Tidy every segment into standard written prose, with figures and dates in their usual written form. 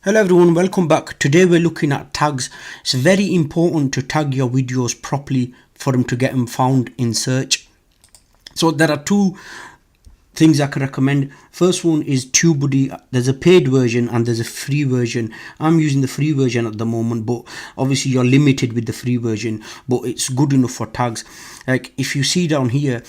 Hello everyone, welcome back. Today we're looking at tags. It's very important to tag your videos properly for them to get them found in search. So there are two things I can recommend. First one is TubeBuddy. There's a paid version and there's a free version. I'm using the free version at the moment, but obviously you're limited with the free version, but it's good enough for tags. Like if you see down here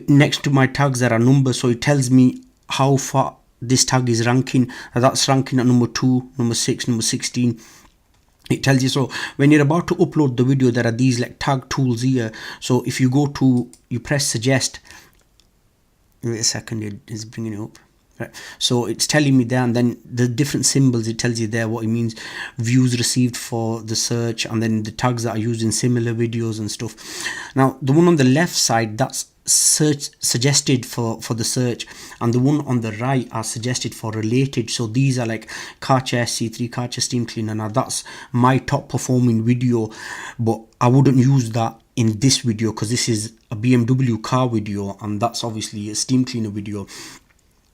next to my tags there are numbers, so it tells me how far this tag is ranking. That's ranking at number 2, number 6, number 16. It tells you. So when you're about to upload the video, there are these like tag tools here. So if you go to, you press suggest, wait a second, it is bringing it up. Right. So it's telling me there, and then the different symbols, it tells you there what it means, views received for the search, and then the tags that are used in similar videos and stuff. Now the one on the left side, that's search suggested for the search, and the one on the right are suggested for related. So these are like Karcher SC3, Karcher steam cleaner. Now that's my top performing video, but I wouldn't use that in this video because this is a BMW car video and that's obviously a steam cleaner video.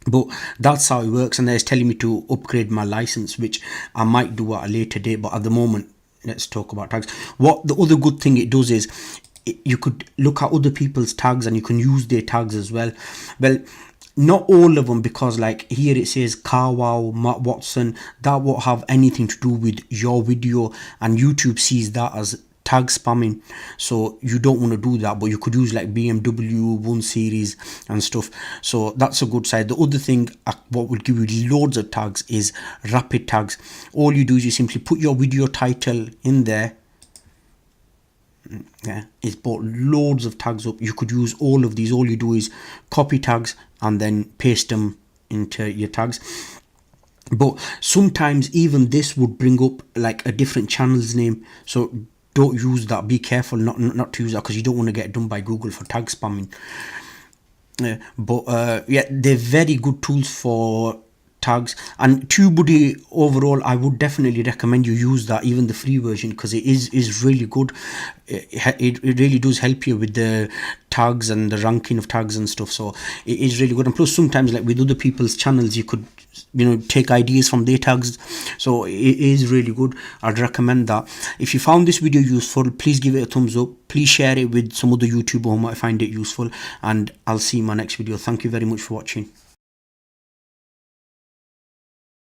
But that's how it works, and it's telling me to upgrade my license, which I might do at a later date, but at the moment let's talk about tags. What the other good thing it does is you could look at other people's tags and you can use their tags as well. Well, not all of them, because like here it says CarWow, Matt Watson, that won't have anything to do with your video, and YouTube sees that as tag spamming, so you don't want to do that. But you could use like BMW 1 Series and stuff, so that's a good side. The other thing what will give you loads of tags is rapid tags. All you do is you simply put your video title in there. Yeah, it's brought loads of tags up. You could use all of these. All you do is copy tags and then paste them into your tags. But sometimes even this would bring up like a different channel's name, so don't use that. Be careful not to use that, because you don't want to get done by Google for tag spamming. Yeah, they're very good tools for tags. And TubeBuddy overall, I would definitely recommend you use that, even the free version, because it is really good. It really does help you with the tags and the ranking of tags and stuff, so it is really good. And plus sometimes like with other people's channels you could take ideas from their tags, so it is really good. I'd recommend that. If you found this video useful, please give it a thumbs up. Please share it with some other YouTuber who might find it useful, and I'll see you in my next video. Thank you very much for watching.